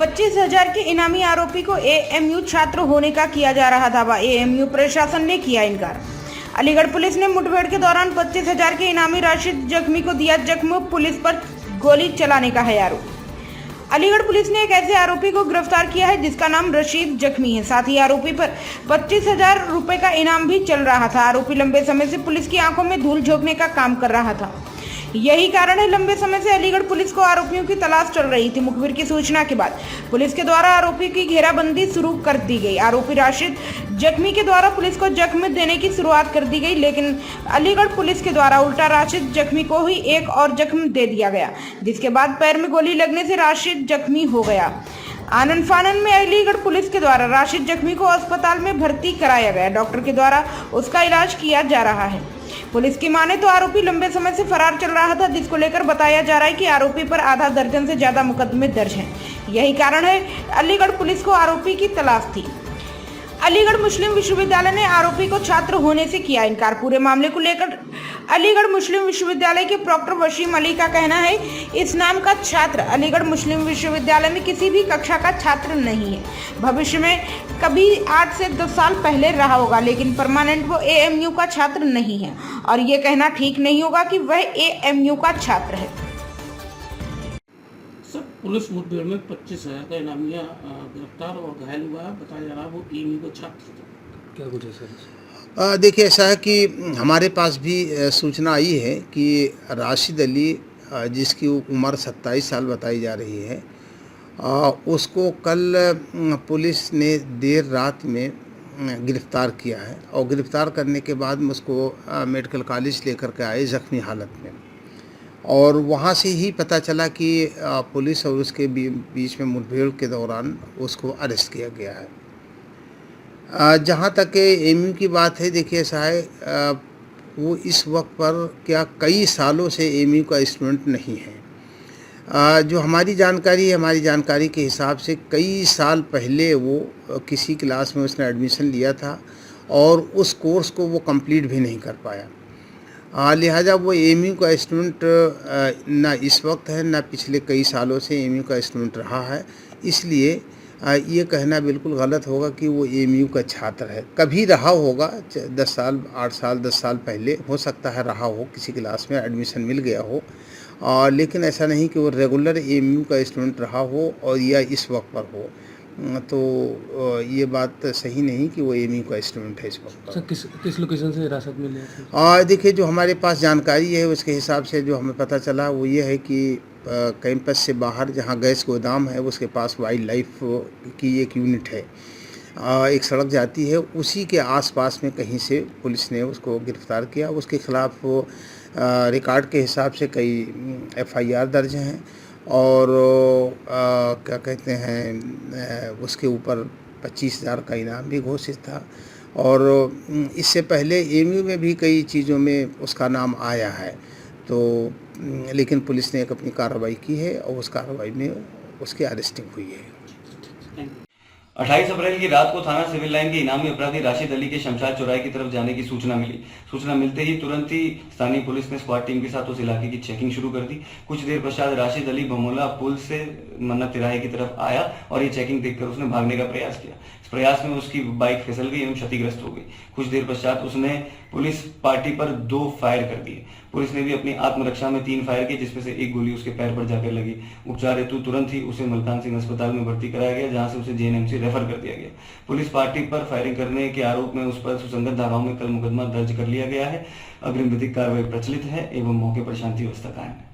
25,000 के इनामी आरोपी को एएमयू छात्र होने का किया जा रहा दावा। एएमयू प्रशासन ने किया इनकार। अलीगढ़ पुलिस ने मुठभेड़ के दौरान 25,000 के इनामी राशिद जख्मी को दिया जख्म। पुलिस पर गोली चलाने का है आरोप। अलीगढ़ पुलिस ने एक ऐसे आरोपी को गिरफ्तार किया है जिसका नाम रशीद जख्मी है। साथ ही आरोपी पर 25,000 रुपए का इनाम भी चल रहा था। आरोपी लंबे समय से पुलिस की आंखों में धूल झोंकने का काम कर रहा था। यही कारण है लंबे समय से अलीगढ़ पुलिस को आरोपियों की तलाश चल रही थी। मुखबिर की सूचना के बाद पुलिस के द्वारा आरोपी की घेराबंदी शुरू कर दी गई। आरोपी राशिद जख्मी के द्वारा पुलिस को जख्म देने की शुरुआत कर दी गई, लेकिन अलीगढ़ पुलिस के द्वारा उल्टा राशिद जख्मी को ही एक और जख्म दे दिया गया, जिसके बाद पैर में गोली लगने से राशिद जख्मी हो गया। आनन फानन में अलीगढ़ पुलिस के द्वारा राशिद जख्मी को अस्पताल में भर्ती कराया गया। डॉक्टर के द्वारा उसका इलाज किया जा रहा है। पुलिस की माने तो आरोपी लंबे समय से फरार चल रहा था, जिसको लेकर बताया जा रहा है कि आरोपी पर आधा दर्जन से ज्यादा मुकदमे दर्ज हैं। यही कारण है अलीगढ़ पुलिस को आरोपी की तलाश थी। अलीगढ़ मुस्लिम विश्वविद्यालय ने आरोपी को छात्र होने से किया इनकार। पूरे मामले को लेकर अलीगढ़ मुस्लिम विश्वविद्यालय के प्रोक्टर वसीम अली का कहना है, इस नाम का छात्र अलीगढ़ मुस्लिम विश्वविद्यालय में किसी भी कक्षा का छात्र नहीं है। भविष्य में कभी 8 से 10 साल पहले रहा होगा, लेकिन परमानेंट वो एएमयू का छात्र नहीं है और ये कहना ठीक नहीं होगा कि वह एएमयू का छात्र है। पुलिस मुठभेड़ में 25,000 का इनामिया गिरफ्तार और घायल हुआ है। बताया जा रहा है वो एएमयू का छात्र था। क्या कुछ है सर? देखिए, ऐसा है कि हमारे पास भी सूचना आई है कि राशिद अली, जिसकी उम्र 27 साल बताई जा रही है, उसको कल पुलिस ने देर रात में गिरफ़्तार किया है और गिरफ़्तार करने के बाद में उसको मेडिकल कॉलेज लेकर के आए ज़ख्मी हालत में। और वहाँ से ही पता चला कि पुलिस और उसके बीच में मुठभेड़ के दौरान उसको अरेस्ट किया गया है। जहाँ तक एएमयू की बात है, देखिए ऐसा है, वो इस वक्त पर क्या कई सालों से एएमयू का स्टूडेंट नहीं है। जो हमारी जानकारी के हिसाब से कई साल पहले वो किसी क्लास में उसने एडमिशन लिया था और उस कोर्स को वो कंप्लीट भी नहीं कर पाया। लिहाजा वो एएमयू का स्टूडेंट ना इस वक्त है, ना पिछले कई सालों से एएमयू का स्टूडेंट रहा है। इसलिए ये कहना बिल्कुल गलत होगा कि वो एएमयू का छात्र है। कभी रहा होगा 10 साल 8 साल 10 साल पहले, हो सकता है रहा हो, किसी क्लास में एडमिशन मिल गया हो, लेकिन ऐसा नहीं कि वो रेगुलर एएमयू का स्टूडेंट रहा हो और या इस वक्त पर हो। तो ये बात सही नहीं कि वो एएमयू का स्टूडेंट है इस वक्त। सर किस लोकेशन से हिरासत में लिया? देखिए, जो हमारे पास जानकारी है उसके हिसाब से जो हमें पता चला वो ये है कि कैंपस से बाहर जहाँ गैस गोदाम है उसके पास वाइल्ड लाइफ की एक यूनिट है, एक सड़क जाती है, उसी के आसपास में कहीं से पुलिस ने उसको गिरफ़्तार किया। उसके ख़िलाफ़ रिकॉर्ड के हिसाब से कई एफआईआर दर्ज हैं और क्या कहते हैं, उसके ऊपर 25,000 का इनाम भी घोषित था। और इससे पहले एएमयू में भी कई चीज़ों में उसका नाम आया है, तो लेकिन पुलिस ने एक अपनी कार्रवाई की है और उस कार्रवाई में उसकी अरेस्टिंग हुई है। 28 अप्रैल की रात को थाना सिविल लाइन के इनामी अपराधी राशिद अली के शमशाद चौराहे की तरफ जाने की सूचना मिली। सूचना मिलते ही तुरंत ही स्थानीय पुलिस ने स्क्वाड टीम के साथ उस इलाके की चेकिंग शुरू कर दी। कुछ देर पश्चात राशिद अली भमोला पुल से मन्नत तिराहे की तरफ आया और ये चेकिंग देखकर उसने भागने का प्रयास किया। इस प्रयास में उसकी बाइक फिसल गई एवं क्षतिग्रस्त हो गई। कुछ देर पश्चात उसने पुलिस पार्टी पर 2 फायर कर दिए। पुलिस ने भी अपनी आत्मरक्षा में 3 फायर किए, जिसमें से एक गोली उसके पैर पर जाकर लगी। उपचार हेतु तुरंत ही उसे मलकान सिंह अस्पताल में भर्ती कराया गया, जहां से उसे जेएनएमसी रेफर कर दिया गया। पुलिस पार्टी पर फायरिंग करने के आरोप में उस पर सुसंगत धाराओं में कल मुकदमा दर्ज कर लिया गया है। अग्रिम विधिक कार्रवाई प्रचलित है एवं मौके पर शांति व्यवस्था कायम है।